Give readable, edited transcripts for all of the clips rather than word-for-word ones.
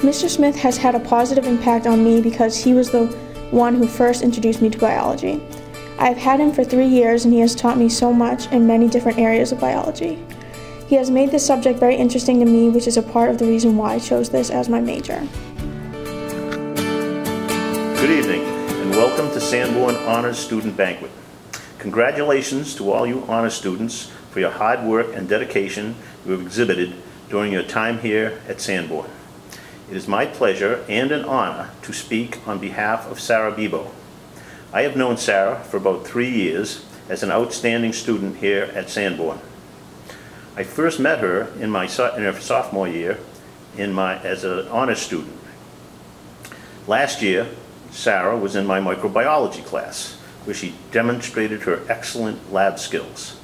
Mr. Smith has had a positive impact on me because he was the one who first introduced me to biology. I have had him for 3 years and he has taught me so much in many different areas of biology. He has made this subject very interesting to me, which is a part of the reason why I chose this as my major. Good evening and welcome to Sanborn Honors Student Banquet. Congratulations to all you honors students for your hard work and dedication you have exhibited during your time here at Sanborn. It is my pleasure and an honor to speak on behalf of Sara Bebo. I have known Sara for about 3 years as an outstanding student here at Sanborn. I first met her in her sophomore year as an honors student. Last year, Sara was in my microbiology class, where she demonstrated her excellent lab skills,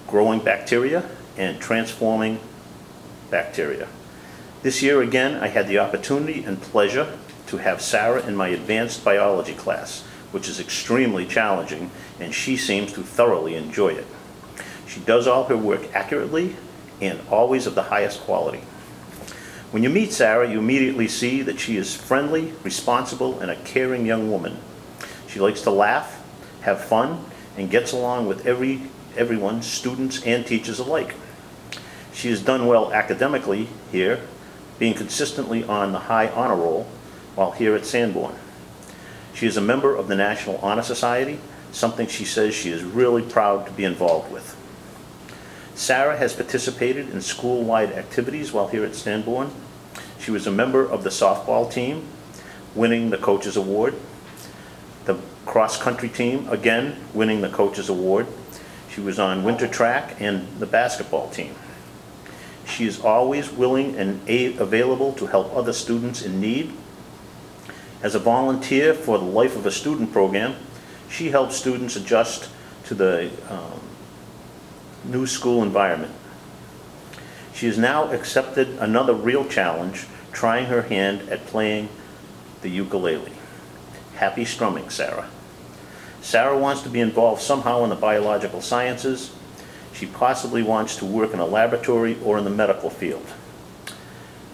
growing bacteria and transforming bacteria. This year again, I had the opportunity and pleasure to have Sara in my advanced biology class, which is extremely challenging, and she seems to thoroughly enjoy it. She does all her work accurately and always of the highest quality. When you meet Sara, you immediately see that she is friendly, responsible, and a caring young woman. She likes to laugh, have fun, and gets along with everyone, students and teachers alike. She has done well academically here, being consistently on the high honor roll while here at Sanborn. She is a member of the National Honor Society, something she says she is really proud to be involved with. Sara has participated in school-wide activities while here at Sanborn. She was a member of the softball team, winning the Coaches Award. The cross-country team, again, winning the Coaches Award. She was on winter track and the basketball team. She is always willing and available to help other students in need. As a volunteer for the Life of a Student program, she helps students adjust to the new school environment. She has now accepted another real challenge, trying her hand at playing the ukulele. Happy strumming, Sara. Sara wants to be involved somehow in the biological sciences. She possibly wants to work in a laboratory or in the medical field.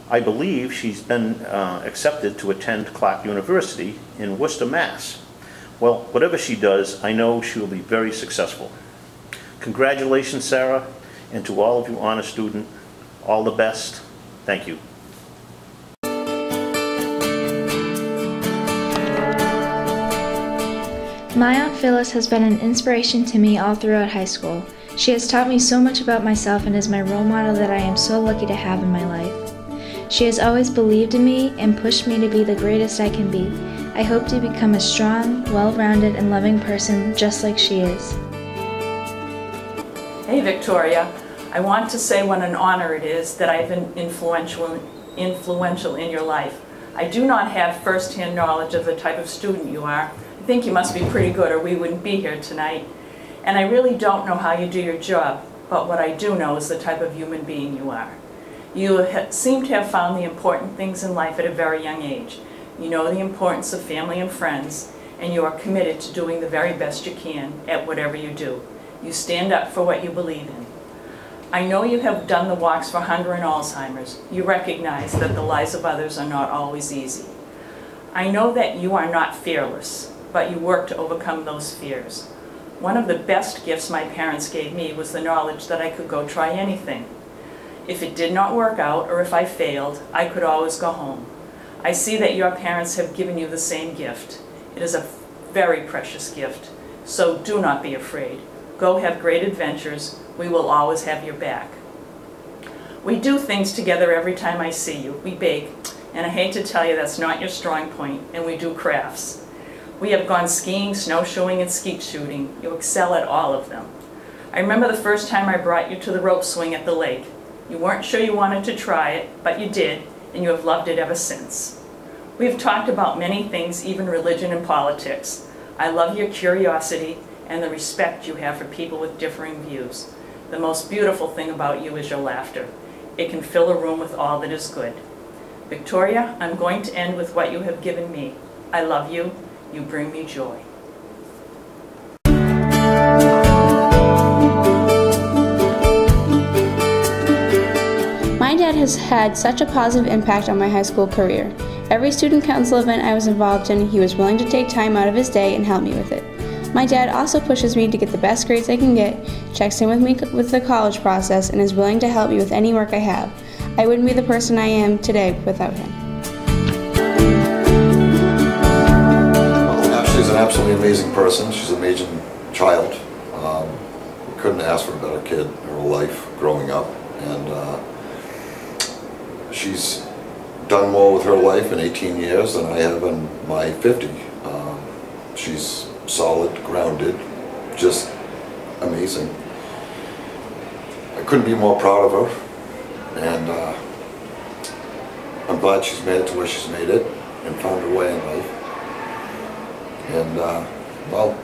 I believe she's been accepted to attend Clark University in Worcester, Mass. Well, whatever she does, I know she will be very successful. Congratulations, Sara, and to all of you honor students, all the best. Thank you. My Aunt Phyllis has been an inspiration to me all throughout high school. She has taught me so much about myself and is my role model that I am so lucky to have in my life. She has always believed in me and pushed me to be the greatest I can be. I hope to become a strong, well-rounded, and loving person just like she is. Hey Victoria, I want to say what an honor it is that I've been influential in your life. I do not have first-hand knowledge of the type of student you are. I think you must be pretty good or we wouldn't be here tonight. And I really don't know how you do your job, but what I do know is the type of human being you are. You seem to have found the important things in life at a very young age. You know the importance of family and friends, and you are committed to doing the very best you can at whatever you do. You stand up for what you believe in. I know you have done the walks for hunger and Alzheimer's. You recognize that the lives of others are not always easy. I know that you are not fearless, but you work to overcome those fears. One of the best gifts my parents gave me was the knowledge that I could go try anything. If it did not work out or if I failed, I could always go home. I see that your parents have given you the same gift. It is a very precious gift, so do not be afraid. Go have great adventures. We will always have your back. We do things together every time I see you. We bake, and I hate to tell you that's not your strong point, and we do crafts. We have gone skiing, snowshoeing, and skeet shooting. You excel at all of them. I remember the first time I brought you to the rope swing at the lake. You weren't sure you wanted to try it, but you did, and you have loved it ever since. We have talked about many things, even religion and politics. I love your curiosity and the respect you have for people with differing views. The most beautiful thing about you is your laughter. It can fill a room with all that is good. Victoria, I'm going to end with what you have given me. I love you. You bring me joy. My dad has had such a positive impact on my high school career. Every student council event I was involved in, he was willing to take time out of his day and help me with it. My dad also pushes me to get the best grades I can get, checks in with me with the college process, and is willing to help me with any work I have. I wouldn't be the person I am today without him. Well, Ashley's an absolutely amazing person. She's an amazing child. We couldn't ask for a better kid in her life growing up. And she's done more with her life in 18 years than I have in my 50. She's solid, grounded, just amazing. I couldn't be more proud of her, and I'm glad she's made it to where she's made it and found her way in life. And well,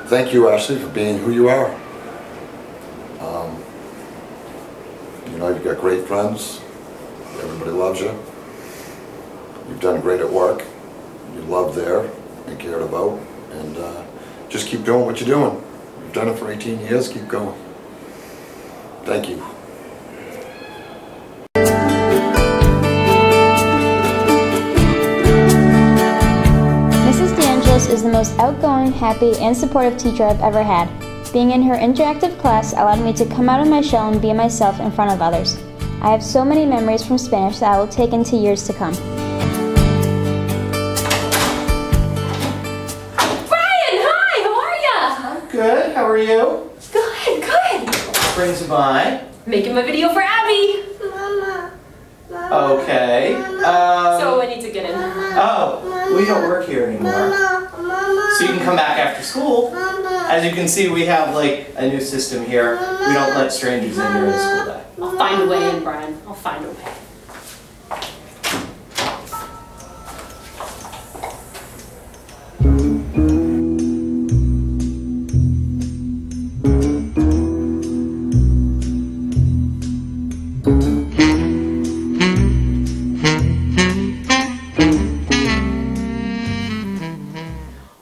thank you, Ashley, for being who you are. You know, you've got great friends. Everybody loves you. You've done great at work. You're loved there and cared about. And just keep doing what you're doing. You've done it for 18 years. Keep going. Thank you. Mrs. DeAngelis is the most outgoing, happy, and supportive teacher I've ever had. Being in her interactive class allowed me to come out of my shell and be myself in front of others. I have so many memories from Spanish that I will take into years to come. Good, how are you? Good, good. What brings you by? Making my video for Abby. Mama. Okay. So I need to get in. Oh, we don't work here anymore. So you can come back after school. As you can see, we have like a new system here. We don't let strangers in during the school day. I'll find a way in, Brian. I'll find a way.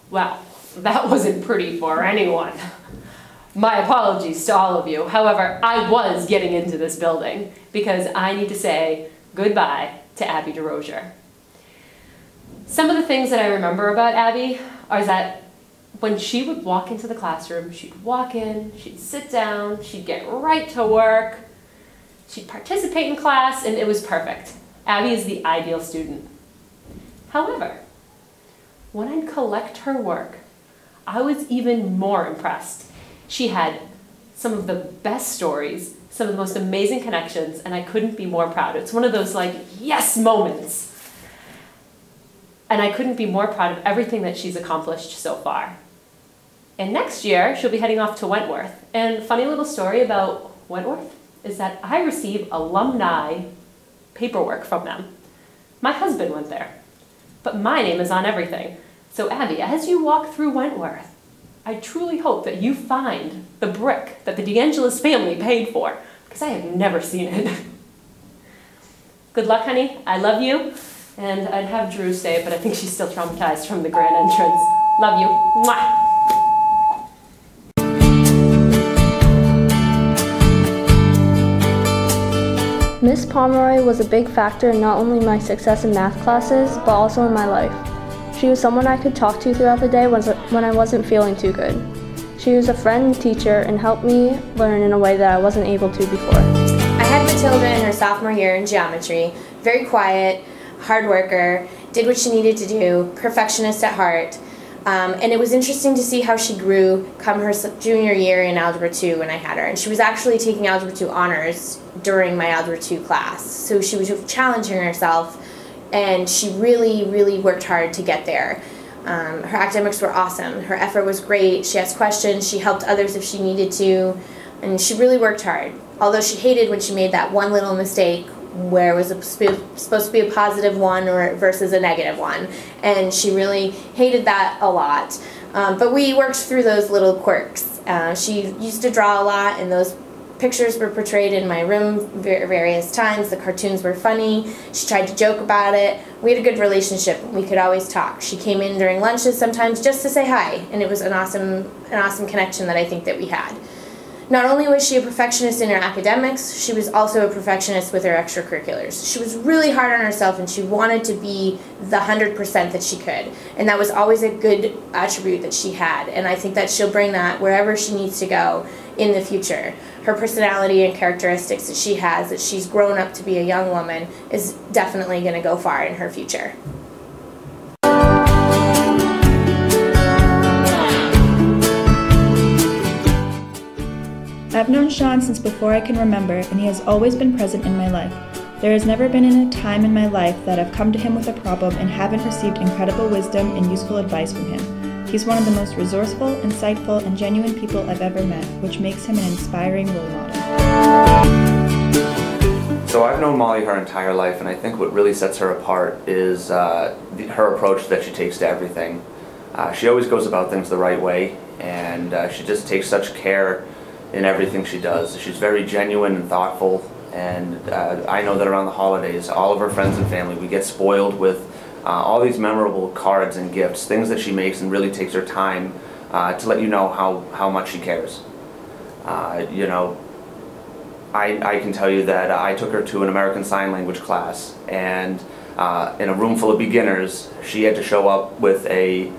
Well, that wasn't pretty for anyone. My apologies to all of you. However, I was getting into this building because I need to say goodbye to Abby DeRozier. Some of the things that I remember about Abby are that when she would walk into the classroom, she'd walk in, she'd sit down, she'd get right to work, she'd participate in class, and it was perfect. Abby is the ideal student. However, when I'd collect her work, I was even more impressed. She had some of the best stories, some of the most amazing connections, and I couldn't be more proud. It's one of those like, yes moments. And I couldn't be more proud of everything that she's accomplished so far. And next year, she'll be heading off to Wentworth. And funny little story about Wentworth is that I receive alumni paperwork from them. My husband went there, but my name is on everything. So Abby, as you walk through Wentworth, I truly hope that you find the brick that the DeAngelis family paid for, because I have never seen it. Good luck, honey. I love you. And I'd have Drew say it, but I think she's still traumatized from the grand entrance. Love you. Mwah. Miss Pomeroy was a big factor in not only my success in math classes, but also in my life. She was someone I could talk to throughout the day when I wasn't feeling too good. She was a friend and teacher and helped me learn in a way that I wasn't able to before. I had Matilda in her sophomore year in geometry. Very quiet, hard worker, did what she needed to do, perfectionist at heart. And it was interesting to see how she grew come her junior year in Algebra 2 when I had her. And she was actually taking Algebra 2 honors during my Algebra 2 class. So she was challenging herself, and she really, really worked hard to get there. Her academics were awesome. Her effort was great. She asked questions. She helped others if she needed to. And she really worked hard. Although she hated when she made that one little mistake where it was supposed to be a positive one versus a negative one. And she really hated that a lot. But we worked through those little quirks. She used to draw a lot, and those pictures were portrayed in my room various times. The cartoons were funny. She tried to joke about it. We had a good relationship. We could always talk. She came in during lunches sometimes just to say hi, and it was an awesome connection that I think that we had. Not only was she a perfectionist in her academics, she was also a perfectionist with her extracurriculars. She was really hard on herself and she wanted to be the 100% that she could. And that was always a good attribute that she had. And I think that she'll bring that wherever she needs to go in the future. Her personality and characteristics that she has, that she's grown up to be a young woman, is definitely going to go far in her future. I've known Sean since before I can remember, and he has always been present in my life. There has never been a time in my life that I've come to him with a problem and haven't received incredible wisdom and useful advice from him. He's one of the most resourceful, insightful, and genuine people I've ever met, which makes him an inspiring role model. So I've known Molly her entire life, and I think what really sets her apart is her approach that she takes to everything. She always goes about things the right way, and she just takes such care in everything she does. She's very genuine and thoughtful, and I know that around the holidays, all of her friends and family, we get spoiled with all these memorable cards and gifts, things that she makes and really takes her time to let you know how much she cares. You know, I can tell you that I took her to an American Sign Language class, and in a room full of beginners, she had to show up with a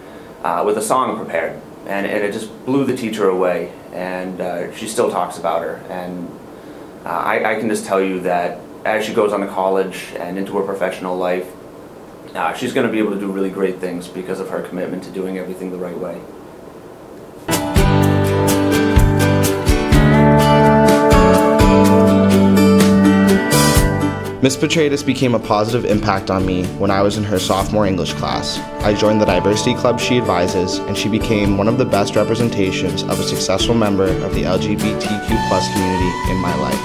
song prepared, and it just blew the teacher away. And she still talks about her, and I can just tell you that as she goes on to college and into her professional life, she's going to be able to do really great things because of her commitment to doing everything the right way. Ms. Petradis became a positive impact on me when I was in her sophomore English class. I joined the diversity club she advises, and she became one of the best representations of a successful member of the LGBTQ+ community in my life.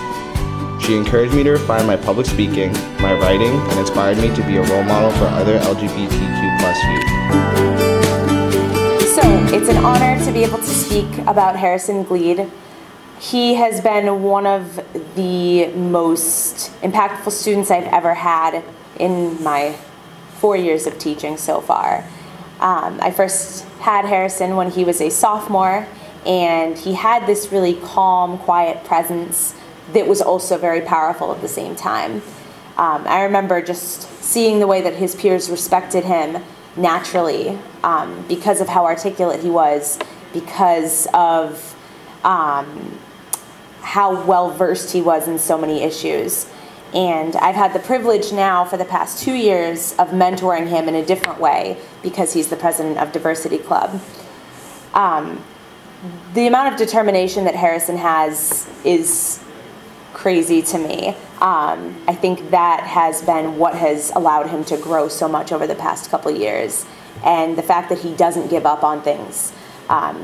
She encouraged me to refine my public speaking, my writing, and inspired me to be a role model for other LGBTQ+ youth. So, it's an honor to be able to speak about Harrison Gleed. He has been one of the most impactful students I've ever had in my 4 years of teaching so far. I first had Harrison when he was a sophomore, and he had this really calm, quiet presence that was also very powerful at the same time. I remember just seeing the way that his peers respected him naturally because of how articulate he was, because of how well-versed he was in so many issues. And I've had the privilege now for the past 2 years of mentoring him in a different way because he's the president of Diversity Club. The amount of determination that Harrison has is crazy to me. I think that has been what has allowed him to grow so much over the past couple years. And the fact that he doesn't give up on things.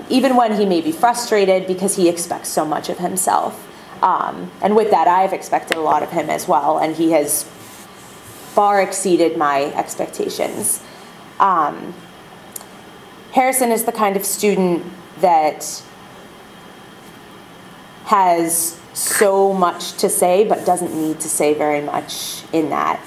Even when he may be frustrated because he expects so much of himself. And with that, I've expected a lot of him as well, and he has far exceeded my expectations. Harrison is the kind of student that has so much to say but doesn't need to say very much in that.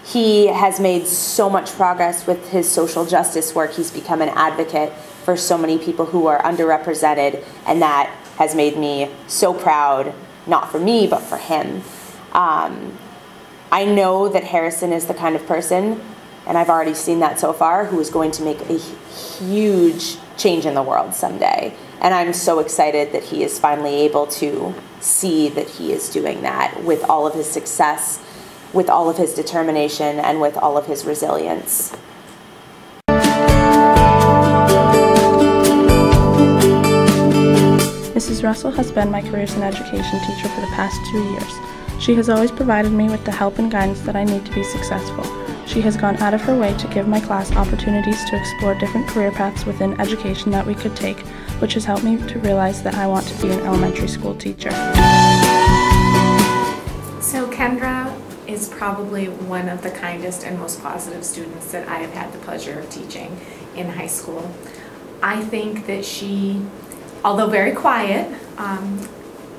He has made so much progress with his social justice work. He's become an advocate for so many people who are underrepresented, and that has made me so proud, not for me, but for him. I know that Harrison is the kind of person, and I've already seen that so far, who is going to make a huge change in the world someday. And I'm so excited that he is finally able to see that he is doing that with all of his success, with all of his determination, and with all of his resilience. Mrs. Russell has been my careers and education teacher for the past 2 years. She has always provided me with the help and guidance that I need to be successful. She has gone out of her way to give my class opportunities to explore different career paths within education that we could take, which has helped me to realize that I want to be an elementary school teacher. So Kendra is probably one of the kindest and most positive students that I have had the pleasure of teaching in high school. I think that she, although very quiet,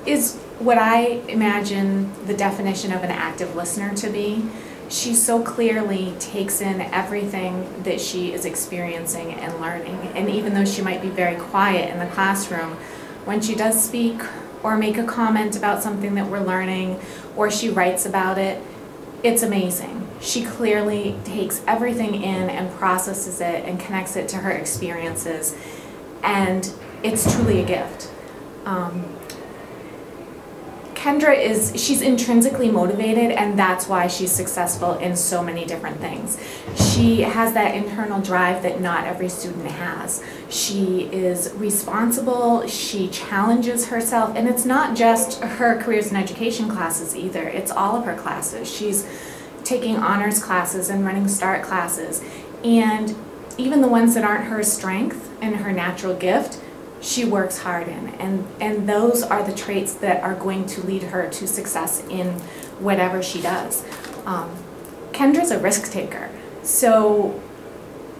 is what I imagine the definition of an active listener to be. She so clearly takes in everything that she is experiencing and learning, and even though she might be very quiet in the classroom, when she does speak or make a comment about something that we're learning, or she writes about it, it's amazing. She clearly takes everything in and processes it and connects it to her experiences, and it's truly a gift. Kendra she's intrinsically motivated, and that's why she's successful in so many different things. She has that internal drive that not every student has. She is responsible, she challenges herself, and it's not just her careers and education classes either, it's all of her classes. She's taking honors classes and running START classes, and even the ones that aren't her strength and her natural gift, she works hard in, and those are the traits that are going to lead her to success in whatever she does. Kendra's a risk taker, so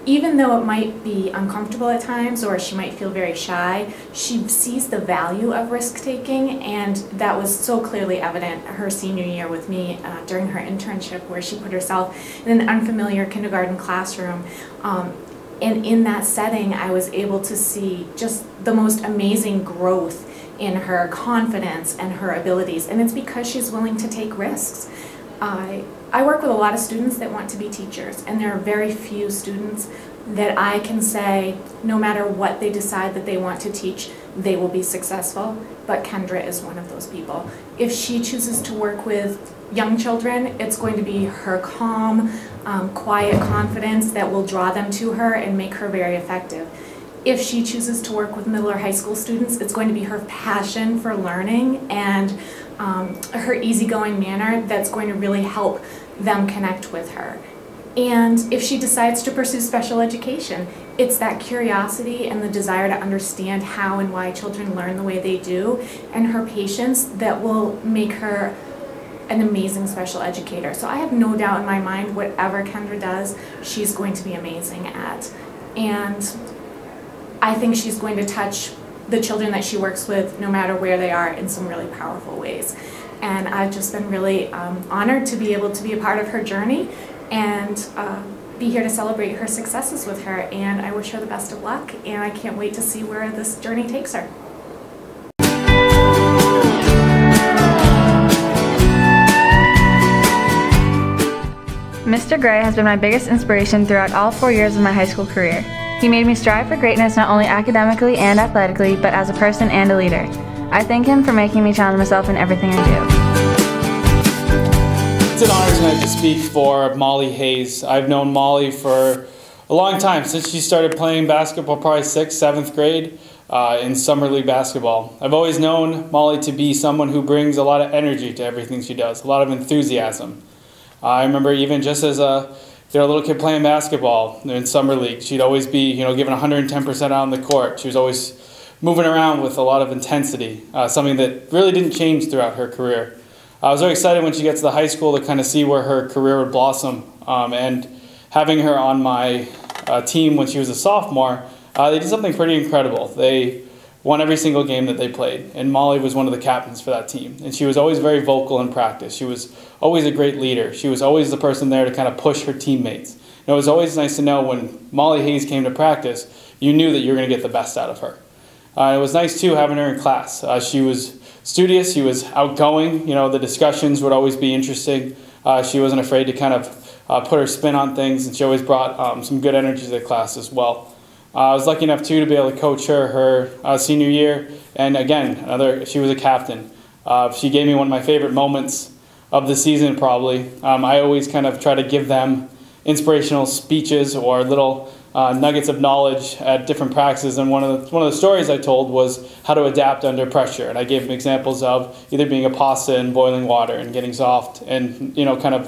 even though it might be uncomfortable at times or she might feel very shy, she sees the value of risk taking, and that was so clearly evident her senior year with me during her internship, where she put herself in an unfamiliar kindergarten classroom. And in that setting, I was able to see just the most amazing growth in her confidence and her abilities. And it's because she's willing to take risks. I work with a lot of students that want to be teachers, and there are very few students that I can say, no matter what they decide that they want to teach, they will be successful. But Kendra is one of those people. If she chooses to work with young children, it's going to be her calm, quiet confidence that will draw them to her and make her very effective. If she chooses to work with middle or high school students, it's going to be her passion for learning and her easygoing manner that's going to really help them connect with her. And if she decides to pursue special education, it's that curiosity and the desire to understand how and why children learn the way they do, and her patience that will make her an amazing special educator. So I have no doubt in my mind, whatever Kendra does, she's going to be amazing at. And I think she's going to touch the children that she works with, no matter where they are, in some really powerful ways. And I've just been really honored to be able to be a part of her journey and be here to celebrate her successes with her. And I wish her the best of luck, and I can't wait to see where this journey takes her. Mr. Gray has been my biggest inspiration throughout all 4 years of my high school career. He made me strive for greatness not only academically and athletically, but as a person and a leader. I thank him for making me challenge myself in everything I do. It's an honor tonight to speak for Molly Hayes. I've known Molly for a long time, since she started playing basketball, probably 6th, 7th grade in summer league basketball. I've always known Molly to be someone who brings a lot of energy to everything she does, a lot of enthusiasm. I remember even just as a little kid playing basketball in summer league, she'd always be giving 110% out on the court. She was always moving around with a lot of intensity, something that really didn't change throughout her career. I was very excited when she gets to the high school to kind of see where her career would blossom, and having her on my team when she was a sophomore, they did something pretty incredible. They won every single game that they played, and Molly was one of the captains for that team. And she was always very vocal in practice. She was always a great leader. She was always the person there to kind of push her teammates. And it was always nice to know when Molly Hayes came to practice, you knew that you were going to get the best out of her. It was nice too having her in class. She was studious, she was outgoing, the discussions would always be interesting. She wasn't afraid to kind of put her spin on things, and she always brought some good energy to the class as well. I was lucky enough too to be able to coach her senior year, and again, she was a captain. She gave me one of my favorite moments of the season probably. I always kind of try to give them inspirational speeches or little nuggets of knowledge at different practices, and one of the stories I told was how to adapt under pressure, and I gave them examples of either being a pasta in boiling water and getting soft and kind of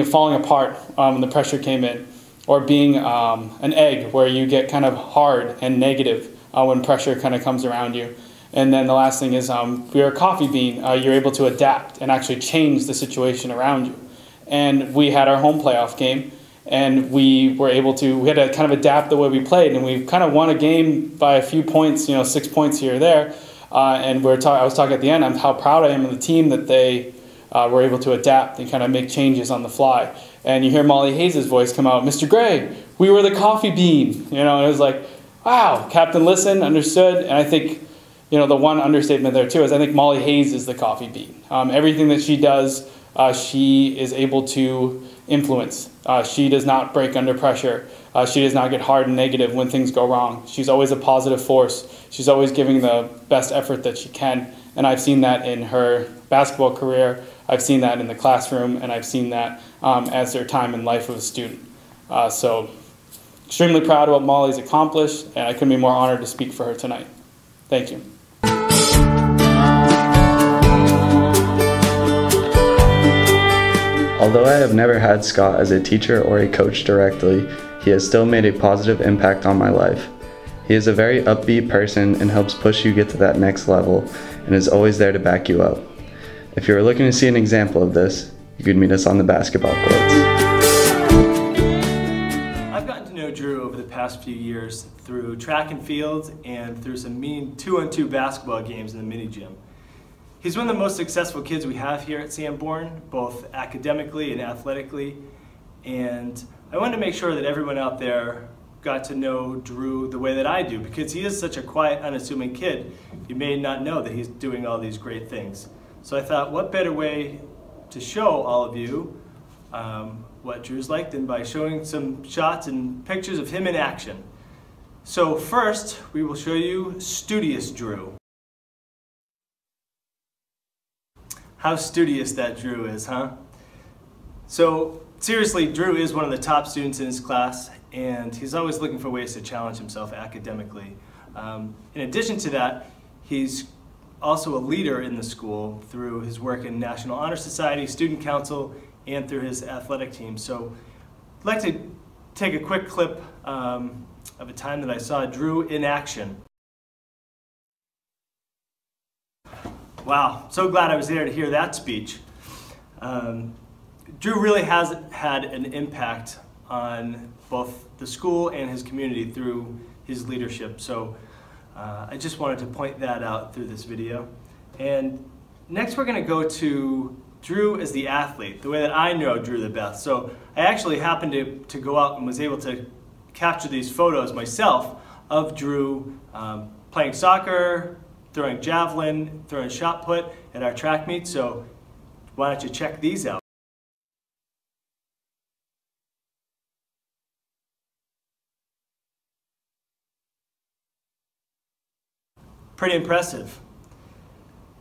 falling apart when the pressure came in, or being an egg where you get kind of hard and negative when pressure kind of comes around you. And then the last thing is you're a coffee bean, you're able to adapt and actually change the situation around you. And we had our home playoff game, and we had to kind of adapt the way we played, and we kind of won a game by a few points, 6 points here or there. And I was talking at the end, how proud I am of the team that they were able to adapt and kind of make changes on the fly. And you hear Molly Hayes' voice come out, "Mr. Gray, we were the coffee bean." And it was like, wow, Captain listened, understood, and I think the one understatement there too is I think Molly Hayes is the coffee bean. Everything that she does, she is able to influence. She does not break under pressure. She does not get hard and negative when things go wrong. She's always a positive force. She's always giving the best effort that she can. And I've seen that in her basketball career. I've seen that in the classroom, and I've seen that as their time in life of a student. So extremely proud of what Molly's accomplished, and I couldn't be more honored to speak for her tonight. Thank you. Although I have never had Scott as a teacher or a coach directly, he has still made a positive impact on my life. He is a very upbeat person and helps push you get to that next level and is always there to back you up. If you are looking to see an example of this, you could meet us on the basketball courts. I've gotten to know Drew over the past few years through track and field and through some mean 2-on-2 basketball games in the mini gym. He's one of the most successful kids we have here at Sanborn, both academically and athletically, and I wanted to make sure that everyone out there got to know Drew the way that I do, because he is such a quiet, unassuming kid. You may not know that he's doing all these great things. So I thought, what better way to show all of you what Drew's like than by showing some shots and pictures of him in action. So first, we will show you studious Drew. How studious that Drew is, huh? So seriously, Drew is one of the top students in his class, and he's always looking for ways to challenge himself academically. In addition to that, he's also a leader in the school through his work in National Honor Society, Student Council, and through his athletic team. So I'd like to take a quick clip of a time that I saw Drew in action. Wow, so glad I was there to hear that speech. Drew really has had an impact on both the school and his community through his leadership. So I just wanted to point that out through this video. And next we're going to go to Drew as the athlete, the way that I know Drew the best. So I actually happened to go out and was able to capture these photos myself of Drew playing soccer, throwing javelin, throwing shot put at our track meet. So why don't you check these out? Pretty impressive.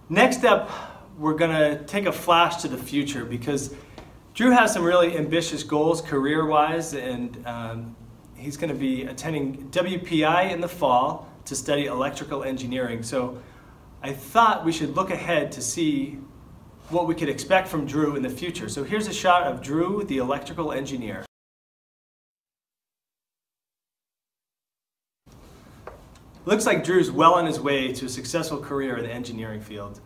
Next up, we're gonna take a flash to the future, because Drew has some really ambitious goals career-wise, and he's gonna be attending WPI in the fall to study electrical engineering. So I thought we should look ahead to see what we could expect from Drew in the future. So here's a shot of Drew, the electrical engineer. Looks like Drew's well on his way to a successful career in the engineering field.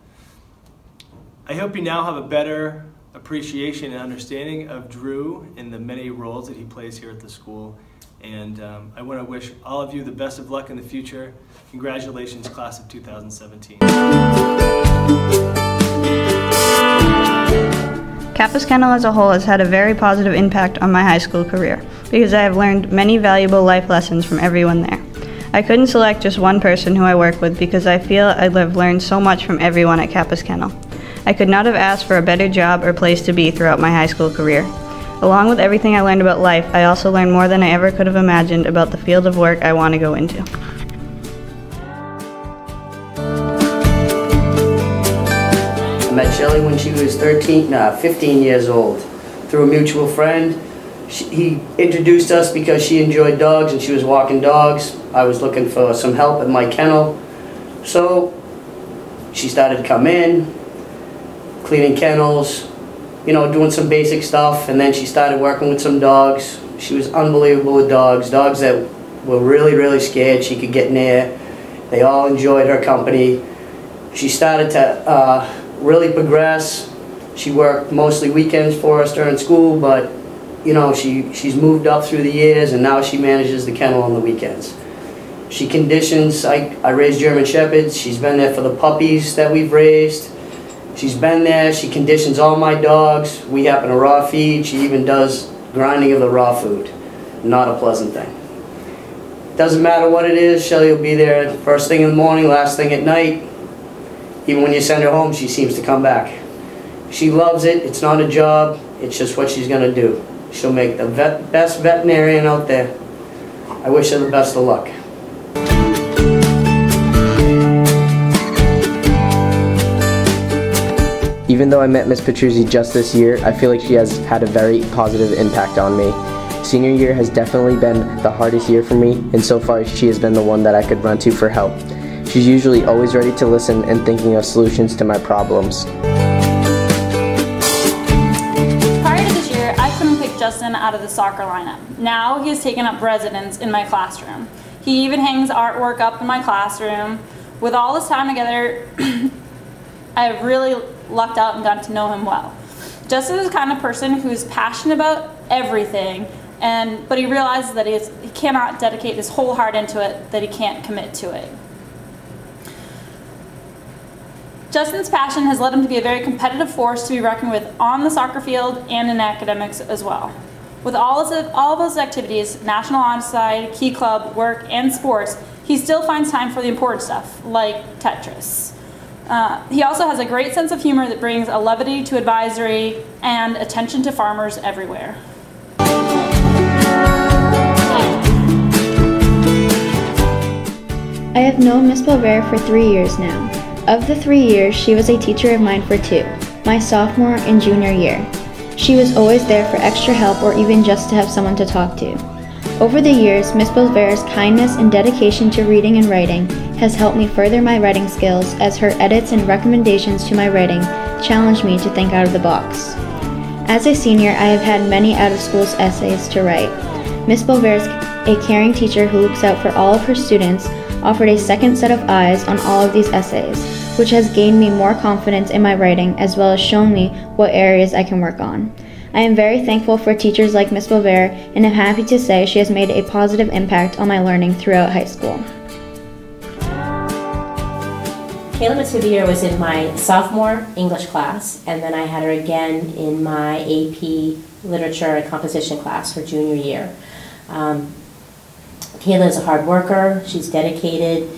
I hope you now have a better appreciation and understanding of Drew and the many roles that he plays here at the school. And I want to wish all of you the best of luck in the future. Congratulations, class of 2017. Kappa's Kennel as a whole has had a very positive impact on my high school career, because I have learned many valuable life lessons from everyone there. I couldn't select just one person who I work with, because I feel I've learned so much from everyone at Kappa's Kennel. I could not have asked for a better job or place to be throughout my high school career. Along with everything I learned about life, I also learned more than I ever could have imagined about the field of work I want to go into. I met Shelly when she was 15 years old through a mutual friend. He introduced us because she enjoyed dogs and she was walking dogs. I was looking for some help at my kennel. So she started to come in, cleaning kennels, doing some basic stuff, and then she started working with some dogs. She was unbelievable with dogs that were really, really scared she could get near. They all enjoyed her company. She started to really progress. She worked mostly weekends for us during school, but she's moved up through the years, and now she manages the kennel on the weekends. She conditions. I raise German Shepherds. She's been there for the puppies that we've raised. She's been there. She conditions all my dogs. We happen to raw feed. She even does grinding of the raw food. Not a pleasant thing. Doesn't matter what it is, Shelly will be there first thing in the morning, last thing at night. Even when you send her home, she seems to come back. She loves it. It's not a job. It's just what she's going to do. She'll make the best veterinarian out there. I wish her the best of luck. Even though I met Miss Petruzzi just this year, I feel like she has had a very positive impact on me. Senior year has definitely been the hardest year for me, and so far she has been the one that I could run to for help. She's usually always ready to listen and thinking of solutions to my problems. Prior to this year, I couldn't pick Justin out of the soccer lineup. Now he has taken up residence in my classroom. He even hangs artwork up in my classroom. With all this time together, I have really lucked out and gotten to know him well. Justin is the kind of person who's passionate about everything, but he realizes that he cannot dedicate his whole heart into it, that he can't commit to it. Justin's passion has led him to be a very competitive force to be reckoned with on the soccer field and in academics as well. With all of those activities, National Honor Society, Key Club, work, and sports, he still finds time for the important stuff, like Tetris. He also has a great sense of humor that brings a levity to advisory and attention to farmers everywhere. I have known Miss Belvere for 3 years now. Of the 3 years, she was a teacher of mine for 2, my sophomore and junior year. She was always there for extra help or even just to have someone to talk to. Over the years, Miss Belvere's kindness and dedication to reading and writing has helped me further my writing skills, as her edits and recommendations to my writing challenged me to think out of the box. As a senior, I have had many out-of-school essays to write. Miss Belvere is a caring teacher who looks out for all of her students, offered a second set of eyes on all of these essays, which has gained me more confidence in my writing as well as shown me what areas I can work on. I am very thankful for teachers like Miss Belvere and am happy to say she has made a positive impact on my learning throughout high school. Kayla Matsubier was in my sophomore English class, and then I had her again in my AP Literature and Composition class for junior year. Kayla is a hard worker, she's dedicated,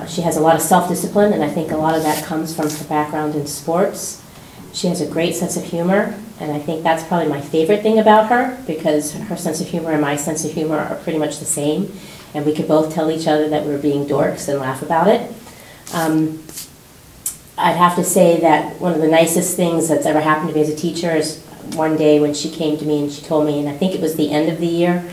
she has a lot of self-discipline, and I think a lot of that comes from her background in sports. She has a great sense of humor, and I think that's probably my favorite thing about her, because her sense of humor and my sense of humor are pretty much the same, and we could both tell each other that we're being dorks and laugh about it. I'd have to say that one of the nicest things that's ever happened to me as a teacher is one day when she came to me and she told me, and I think it was the end of the year,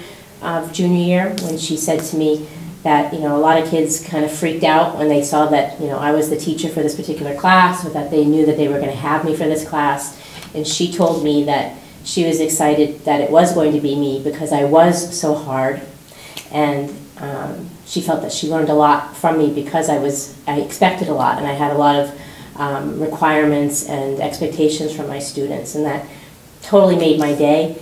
of junior year, when she said to me that, you know, a lot of kids kind of freaked out when they saw that, you know, I was the teacher for this particular class, or that they knew that they were going to have me for this class. And she told me that she was excited that it was going to be me because I was so hard, and she felt that she learned a lot from me because I expected a lot, and I had a lot of requirements and expectations from my students, and that totally made my day.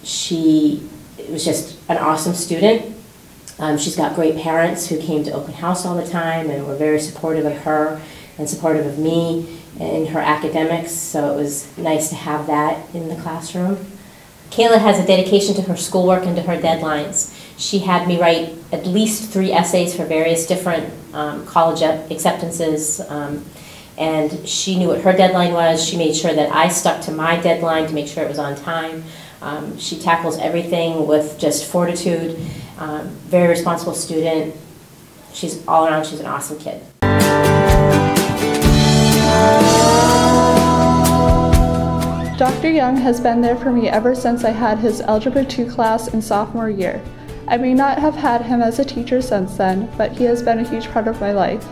She was just an awesome student. She's got great parents who came to open house all the time and were very supportive of her and supportive of me in her academics, so it was nice to have that in the classroom. Kayla has a dedication to her schoolwork and to her deadlines. She had me write at least 3 essays for various different college acceptances, and she knew what her deadline was. She made sure that I stuck to my deadline to make sure it was on time. She tackles everything with just fortitude, very responsible student. She's all around, she's an awesome kid. Dr. Young has been there for me ever since I had his Algebra 2 class in sophomore year. I may not have had him as a teacher since then, but he has been a huge part of my life.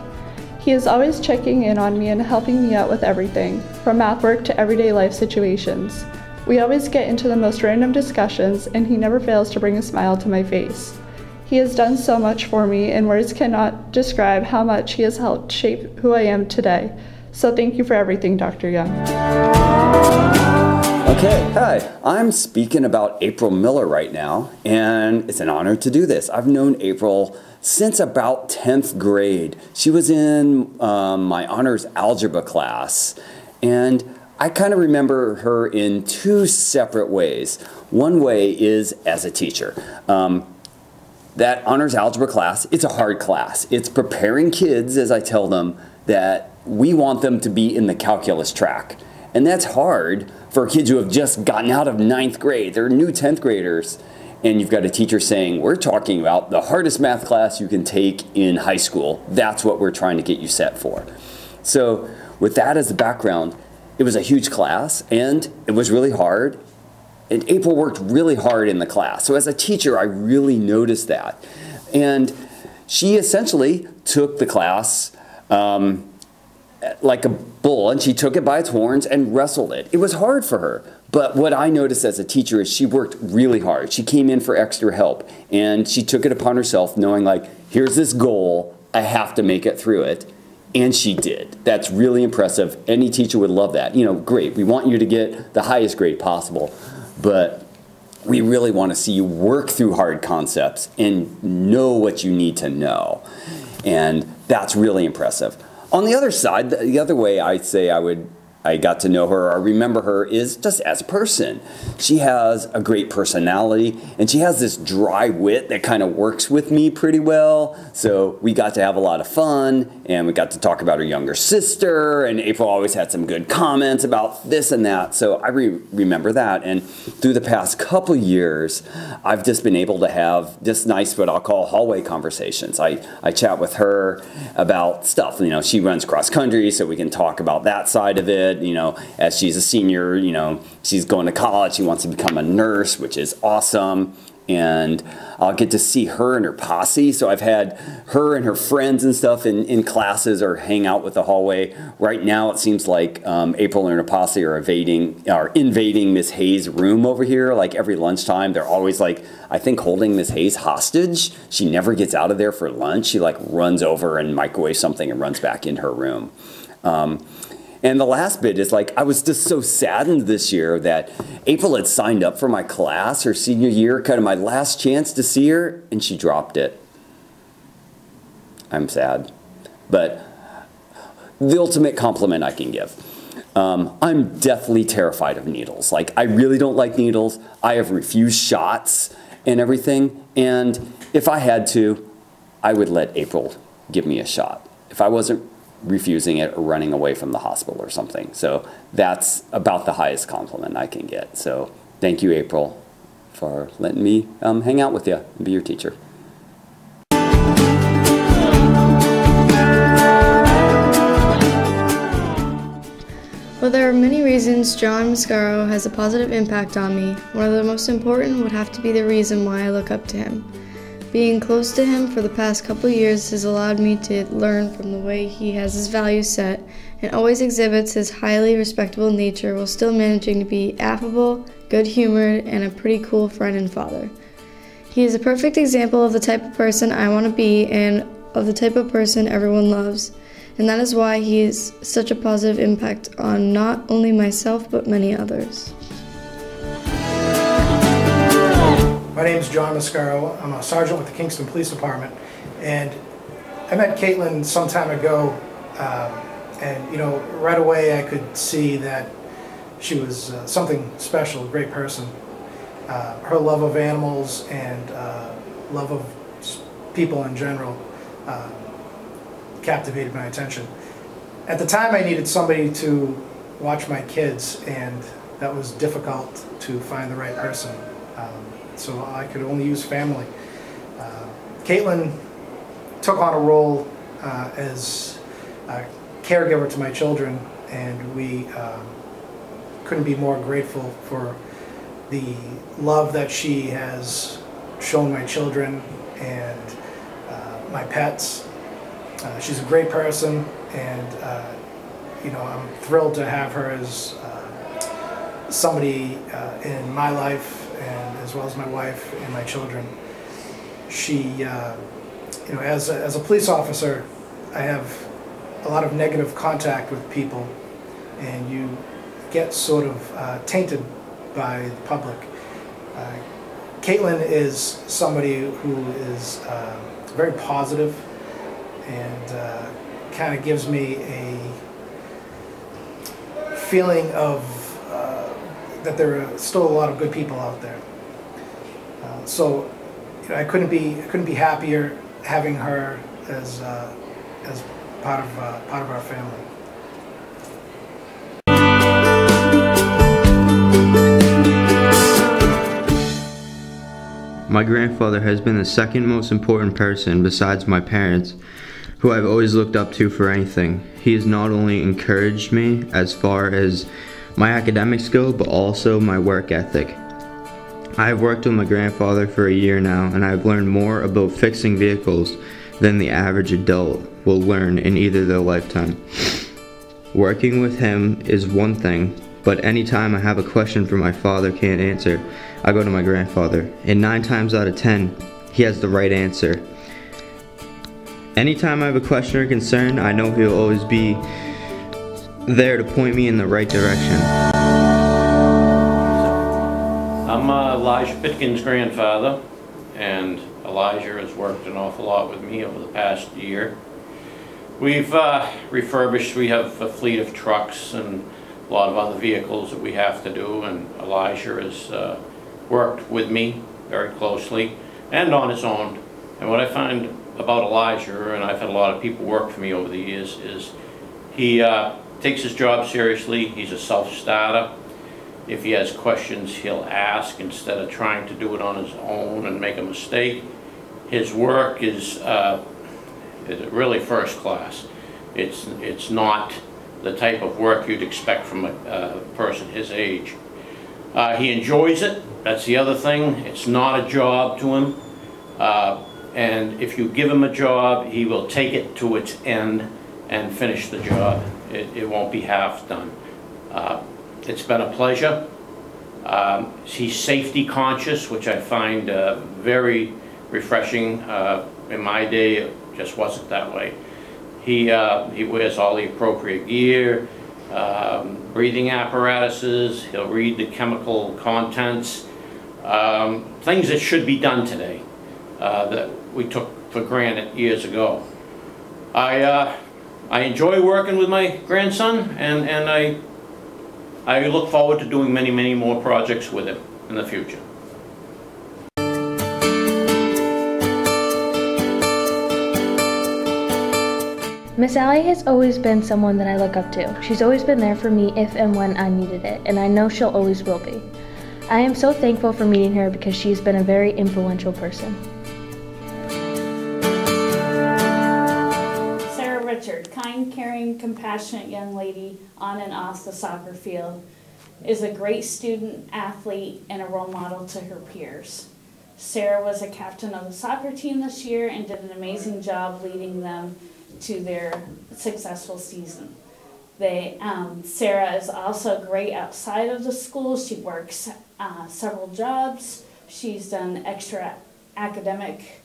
He is always checking in on me and helping me out with everything, from math work to everyday life situations. We always get into the most random discussions, and he never fails to bring a smile to my face. He has done so much for me, and words cannot describe how much he has helped shape who I am today. So thank you for everything, Dr. Young. Okay, hi. I'm speaking about April Miller right now, and it's an honor to do this. I've known April since about 10th grade. She was in my honors algebra class, and I kind of remember her in 2 separate ways. One way is as a teacher. that honors algebra class, it's a hard class. It's preparing kids, as I tell them, that we want them to be in the calculus track. And that's hard for kids who have just gotten out of 9th grade. They're new 10th graders. And you've got a teacher saying, we're talking about the hardest math class you can take in high school. That's what we're trying to get you set for. So with that as the background, it was a huge class and it was really hard. And April worked really hard in the class. So as a teacher, I really noticed that. And she essentially took the class like a bull, and she took it by its horns and wrestled it. It was hard for her. But what I noticed as a teacher is she worked really hard. She came in for extra help, and she took it upon herself knowing, like, here's this goal, I have to make it through it. And she did. That's really impressive. Any teacher would love that. You know, great, we want you to get the highest grade possible, but we really want to see you work through hard concepts and know what you need to know. And that's really impressive. On the other side, the other way I'd say I got to know her or remember her is just as a person. She has a great personality, and she has this dry wit that kind of works with me pretty well. So we got to have a lot of fun, and we got to talk about her younger sister, and April always had some good comments about this and that. So I remember that. And through the past couple years, I've just been able to have just nice, what I'll call hallway conversations. I chat with her about stuff. You know, she runs cross country, so we can talk about that side of it. You know, as she's a senior, you know, she's going to college, she wants to become a nurse, which is awesome. And I'll get to see her and her posse. So I've had her and her friends and stuff in classes or hang out with the hallway. Right now it seems like April and her posse are invading Miss Hayes' room over here. Like every lunchtime, they're always like, I think, holding Miss Hayes hostage. She never gets out of there for lunch. She like runs over and microwaves something and runs back in her room. And the last bit is, like, I was just so saddened this year that April had signed up for my class her senior year, kind of my last chance to see her, and she dropped it. I'm sad. But the ultimate compliment I can give. I'm deathly terrified of needles. Like, I really don't like needles. I have refused shots and everything. And if I had to, I would let April give me a shot. If I wasn't refusing it or running away from the hospital or something. So that's about the highest compliment I can get. So thank you, April, for letting me hang out with you and be your teacher. Well, there are many reasons John Mascaro has a positive impact on me. One of the most important would have to be the reason why I look up to him. Being close to him for the past couple years has allowed me to learn from the way he has his values set and always exhibits his highly respectable nature while still managing to be affable, good-humored, and a pretty cool friend and father. He is a perfect example of the type of person I want to be and of the type of person everyone loves, and that is why he is such a positive impact on not only myself but many others. My name is John Mascaro. I'm a sergeant with the Kingston Police Department, and I met Katelyn some time ago, and you know, right away I could see that she was something special, a great person. Her love of animals and love of people in general captivated my attention. At the time I needed somebody to watch my kids, and that was difficult to find the right person. So I could only use family. Katelyn took on a role as a caregiver to my children, and we couldn't be more grateful for the love that she has shown my children and my pets. She's a great person, and you know, I'm thrilled to have her as somebody in my life, and as well as my wife and my children. She, you know, as a police officer, I have a lot of negative contact with people, and you get sort of tainted by the public. Katelyn is somebody who is very positive and kind of gives me a feeling of that there are still a lot of good people out there. So I couldn't be happier having her as part of our family. My grandfather has been the second most important person besides my parents who I've always looked up to for anything. He has not only encouraged me as far as my academics go, but also my work ethic. I have worked with my grandfather for a year now, and I have learned more about fixing vehicles than the average adult will learn in either their lifetime. Working with him is one thing, but anytime I have a question for my father can't answer, I go to my grandfather, and 9 times out of 10, he has the right answer. Anytime I have a question or concern, I know he'll always be there to point me in the right direction. I'm Elijah Pitkin's grandfather, and Elijah has worked an awful lot with me over the past year. We've refurbished, we have a fleet of trucks and a lot of other vehicles that we have to do, and Elijah has worked with me very closely and on his own. And what I find about Elijah, and I've had a lot of people work for me over the years, is he takes his job seriously. He's a self-starter. If he has questions, he'll ask instead of trying to do it on his own and make a mistake. His work is really first class. It's not the type of work you'd expect from a person his age. He enjoys it. That's the other thing. It's not a job to him. And if you give him a job, he will take it to its end and finish the job. It won't be half done. It's been a pleasure. He's safety conscious, which I find very refreshing. In my day, it just wasn't that way. He wears all the appropriate gear, breathing apparatuses. He'll read the chemical contents, things that should be done today that we took for granted years ago. I enjoy working with my grandson, and I look forward to doing many, many more projects with him in the future. Miss Allie has always been someone that I look up to. She's always been there for me if and when I needed it, and I know she'll always will be. I am so thankful for meeting her because she's been a very influential person. Sarah Richard, kind, caring, compassionate young lady on and off the soccer field, is a great student, athlete, and a role model to her peers. Sarah was a captain of the soccer team this year and did an amazing job leading them to their successful season. Sarah is also great outside of the school. She works several jobs. She's done extra academic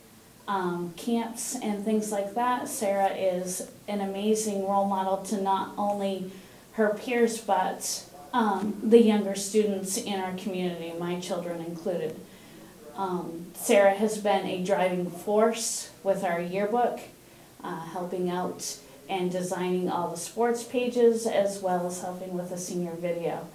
camps and things like that. Sarah is an amazing role model to not only her peers but the younger students in our community, my children included. Sarah has been a driving force with our yearbook, helping out and designing all the sports pages, as well as helping with the senior video.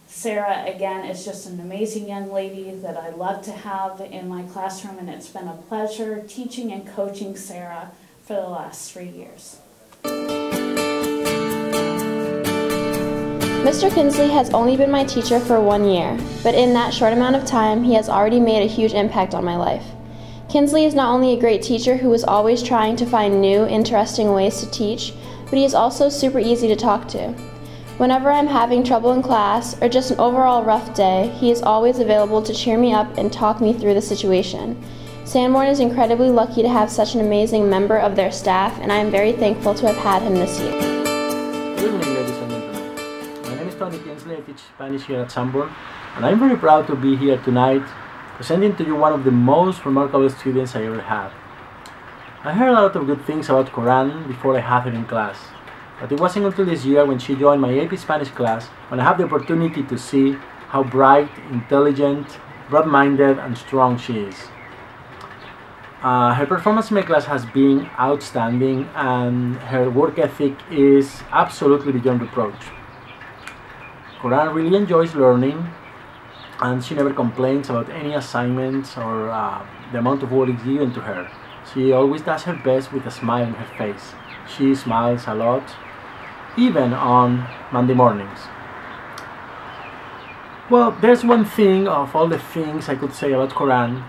Sarah, again, is just an amazing young lady that I love to have in my classroom, and it's been a pleasure teaching and coaching Sarah for the last 3 years. Mr. Kinsley has only been my teacher for 1 year, but in that short amount of time, he has already made a huge impact on my life. Kinsley is not only a great teacher who is always trying to find new, interesting ways to teach, but he is also super easy to talk to. Whenever I'm having trouble in class or just an overall rough day, he is always available to cheer me up and talk me through the situation. Sanborn is incredibly lucky to have such an amazing member of their staff, and I am very thankful to have had him this year. Good evening, ladies and gentlemen. My name is Tony Kinsley. I teach Spanish here at Sanborn, and I'm very proud to be here tonight presenting to you one of the most remarkable students I ever had. I heard a lot of good things about Quran before I had her in class, but it wasn't until this year when she joined my AP Spanish class when I had the opportunity to see how bright, intelligent, broad-minded, and strong she is. Her performance in my class has been outstanding, and her work ethic is absolutely beyond reproach. Quran really enjoys learning, and she never complains about any assignments or the amount of work given to her. She always does her best with a smile on her face. She smiles a lot, even on Monday mornings. Well, there's one thing of all the things I could say about Coran,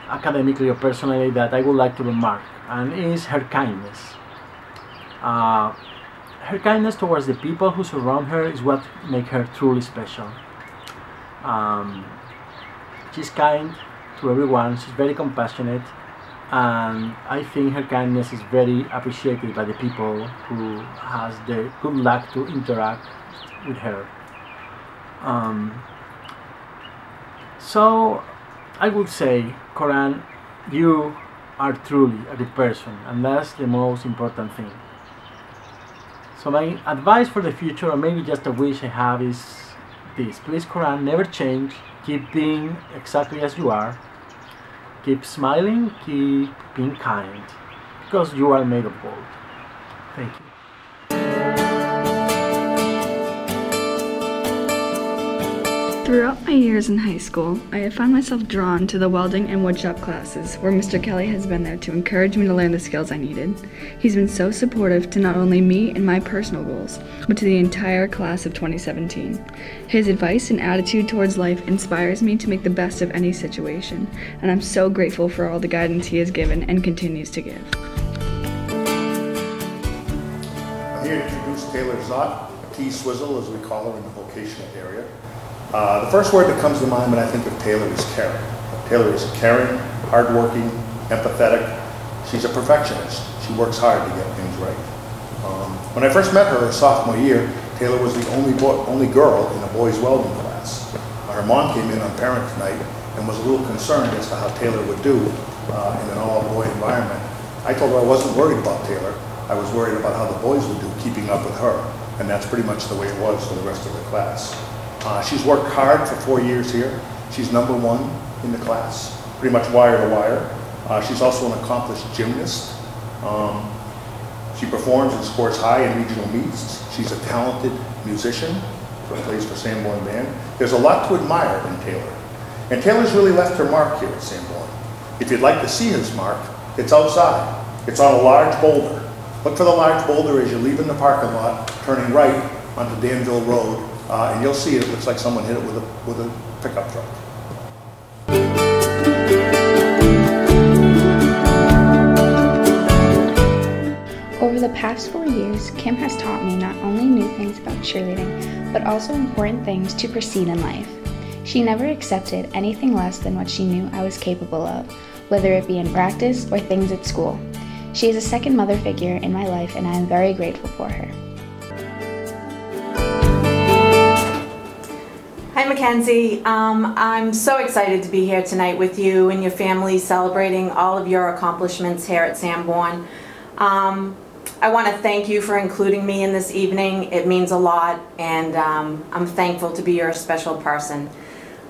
academically or personally, that I would like to remark, and is her kindness. Her kindness towards the people who surround her is what makes her truly special. She's kind to everyone, she's very compassionate, and I think her kindness is very appreciated by the people who has the good luck to interact with her. So I would say, Coran, you are truly a good person, and that's the most important thing. So my advice for the future, or maybe just a wish I have, is this. Please, Coran, never change. Keep being exactly as you are. Keep smiling, keep being kind, because you are made of gold. Thank you. Throughout my years in high school, I have found myself drawn to the welding and woodshop classes, where Mr. Kelly has been there to encourage me to learn the skills I needed. He's been so supportive to not only me and my personal goals, but to the entire class of 2017. His advice and attitude towards life inspires me to make the best of any situation, and I'm so grateful for all the guidance he has given and continues to give. I'm here to introduce Taylor Zott, a T-Swizzle as we call her in the vocational area. The first word that comes to mind when I think of Taylor is caring. Taylor is caring, hardworking, empathetic. She's a perfectionist. She works hard to get things right. When I first met her sophomore year, Taylor was the only girl in a boys' welding class. Her mom came in on parents' night and was a little concerned as to how Taylor would do in an all-boy environment. I told her I wasn't worried about Taylor. I was worried about how the boys would do keeping up with her, and that's pretty much the way it was for the rest of the class. She's worked hard for 4 years here. She's #1 in the class, pretty much wire to wire. She's also an accomplished gymnast. She performs and scores high in regional meets. She's a talented musician, plays for Sanborn band. There's a lot to admire in Taylor. And Taylor's really left her mark here at Sanborn. If you'd like to see his mark, it's outside. It's on a large boulder. Look for the large boulder as you're leaving the parking lot, turning right onto Danville Road. And you'll see it looks like someone hit it with a pickup truck. Over the past 4 years, Kim has taught me not only new things about cheerleading, but also important things to proceed in life. She never accepted anything less than what she knew I was capable of, whether it be in practice or things at school. She is a second mother figure in my life, and I am very grateful for her. Hi Mackenzie, I'm so excited to be here tonight with you and your family celebrating all of your accomplishments here at Sanborn. I want to thank you for including me in this evening. It means a lot, and I'm thankful to be your special person.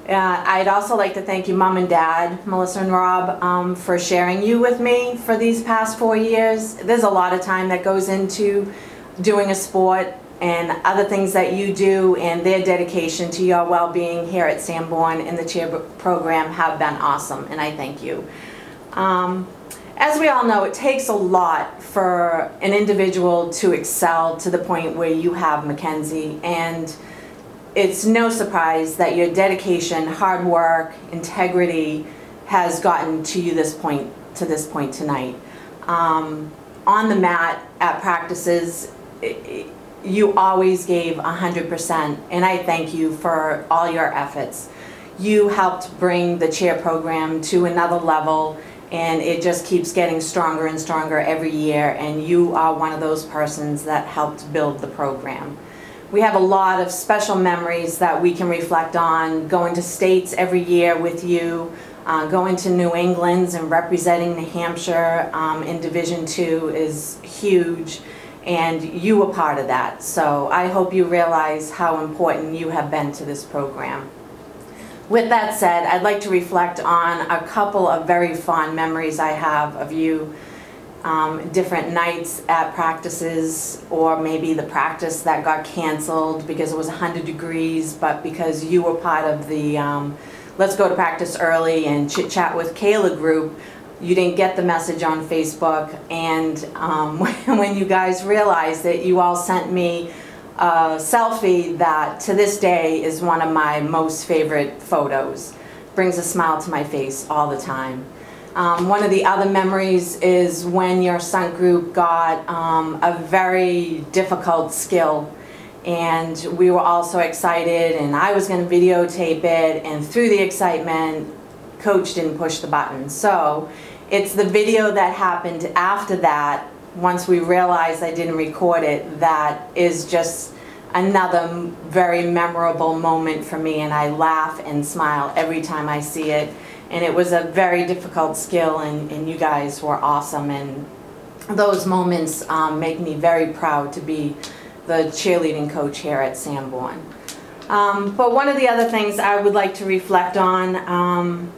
I'd also like to thank you, Mom and Dad, Melissa and Rob, for sharing you with me for these past 4 years. There's a lot of time that goes into doing a sport and other things that you do, and their dedication to your well-being here at Sanborn and the cheer program have been awesome, and I thank you. As we all know, it takes a lot for an individual to excel to the point where you have, Mackenzie, and it's no surprise that your dedication, hard work, integrity has gotten to you this point tonight. On the mat, at practices, you always gave 100%, and I thank you for all your efforts. You helped bring the cheer program to another level, and it just keeps getting stronger and stronger every year, and you are one of those persons that helped build the program. We have a lot of special memories that we can reflect on, going to states every year with you, going to New England and representing New Hampshire in Division II is huge, and you were part of that. So I hope you realize how important you have been to this program. With that said, I'd like to reflect on a couple of very fond memories I have of you. different nights at practices, or maybe the practice that got canceled because it was 100 degrees, but because you were part of the let's go to practice early and chit chat with Kayla group, you didn't get the message on Facebook. And when you guys realized that, you all sent me a selfie that to this day is one of my most favorite photos. Brings a smile to my face all the time. One of the other memories is when your stunt group got a very difficult skill, and we were all so excited, and I was going to videotape it, and through the excitement, Coach didn't push the button. So it's the video that happened after that, once we realized I didn't record it, that is just another very memorable moment for me, and I laugh and smile every time I see it. And it was a very difficult skill, and you guys were awesome, and those moments make me very proud to be the cheerleading coach here at Sanborn. But one of the other things I would like to reflect on,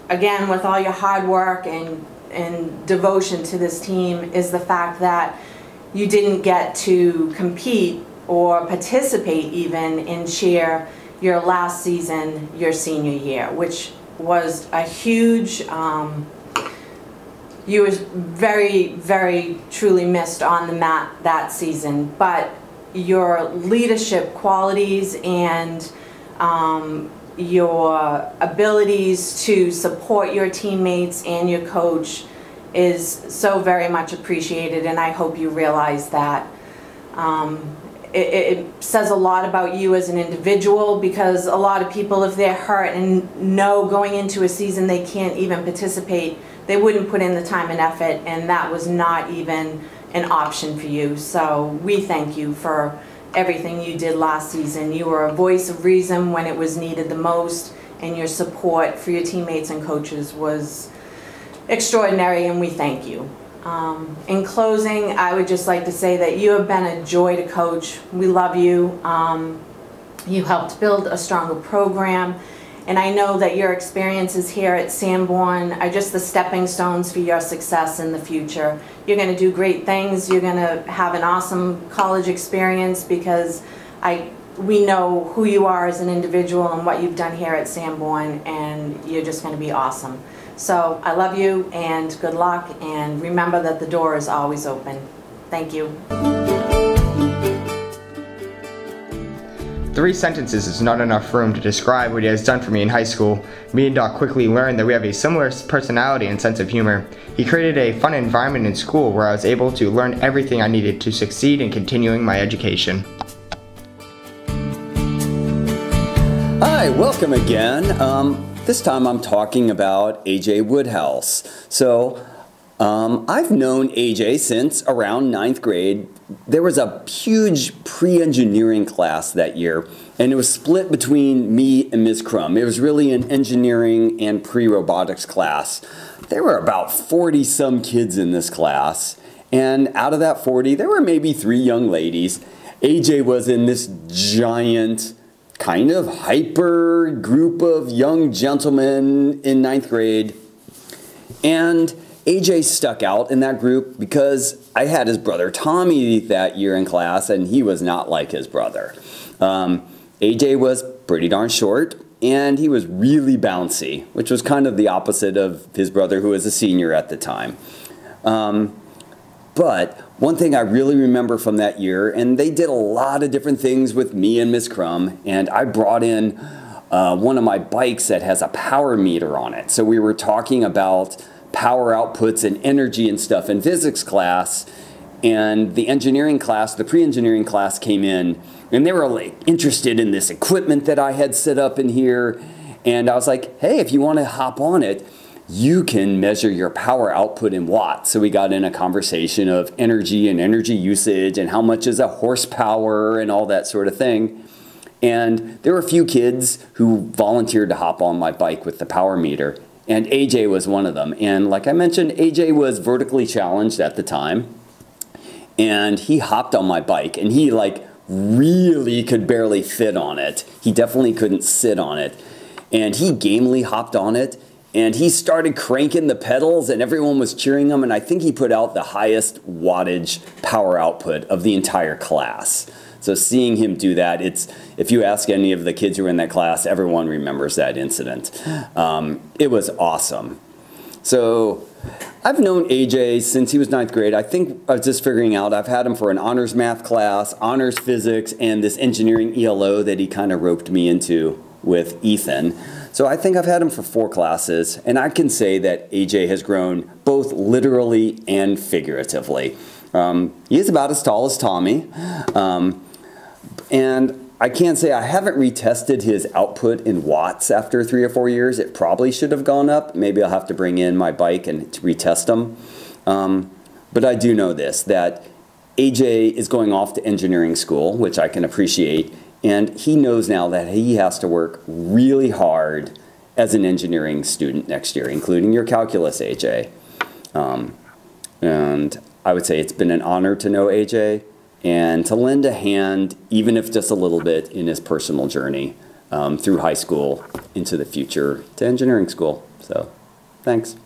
again, with all your hard work and devotion to this team, is the fact that you didn't get to compete or participate even in cheer your last season, your senior year, which was a huge, you was very, very truly missed on the mat that season. But your leadership qualities and your abilities to support your teammates and your coach is so very much appreciated, and I hope you realize that. It says a lot about you as an individual, because a lot of people, if they're hurt and know going into a season they can't even participate, they wouldn't put in the time and effort, and that was not even an option for you. So we thank you for everything you did last season. You were a voice of reason when it was needed the most, and your support for your teammates and coaches was extraordinary, and we thank you. In closing, I would just like to say that you have been a joy to coach. We love you. You helped build a stronger program, and I know that your experiences here at Sanborn are just the stepping stones for your success in the future. You're going to do great things. You're going to have an awesome college experience, because we know who you are as an individual and what you've done here at Sanborn, and you're just going to be awesome. So I love you, and good luck, and remember that the door is always open. Thank you. 3 sentences is not enough room to describe what he has done for me in high school. Me and Doc quickly learned that we have a similar personality and sense of humor. He created a fun environment in school where I was able to learn everything I needed to succeed in continuing my education. Hi, welcome again. This time I'm talking about AJ Woodhouse. So I've known AJ since around 9th grade. There was a huge pre-engineering class that year, and it was split between me and Ms. Crum. It was really an engineering and pre-robotics class. There were about 40-some kids in this class, and out of that 40, there were maybe 3 young ladies. AJ was in this giant, kind of hyper group of young gentlemen in 9th grade, and AJ stuck out in that group because I had his brother Tommy that year in class, and he was not like his brother. AJ was pretty darn short, and he was really bouncy, which was kind of the opposite of his brother, who was a senior at the time. But one thing I really remember from that year, and they did a lot of different things with me and Miss Crum, and I brought in one of my bikes that has a power meter on it. So we were talking about power outputs and energy and stuff in physics class, and the engineering class, the pre-engineering class came in, and they were like interested in this equipment that I had set up in here, and I was like, hey, if you want to hop on it, you can measure your power output in watts. So we got in a conversation of energy and energy usage and how much is a horsepower and all that sort of thing. And there were a few kids who volunteered to hop on my bike with the power meter, and AJ was one of them. And like I mentioned, AJ was vertically challenged at the time, and he hopped on my bike, and he like really could barely fit on it. He definitely couldn't sit on it. And he gamely hopped on it, And he started cranking the pedals and everyone was cheering him, and I think he put out the highest wattage power output of the entire class. So seeing him do that, if you ask any of the kids who were in that class, everyone remembers that incident. It was awesome. So I've known AJ since he was 9th grade. I think I was just figuring out, I've had him for an honors math class, honors physics, and this engineering ELO that he kind of roped me into with Ethan. So I think I've had him for 4 classes, and I can say that AJ has grown both literally and figuratively. He is about as tall as Tommy, and I can't say I haven't retested his output in watts after 3 or 4 years. It probably should have gone up. Maybe I'll have to bring in my bike and retest them. But I do know this, that AJ is going off to engineering school, which I can appreciate. And he knows now that he has to work really hard as an engineering student next year, including your calculus, AJ. And I would say it's been an honor to know AJ and to lend a hand, even if just a little bit, in his personal journey through high school into the future to engineering school. So, thanks.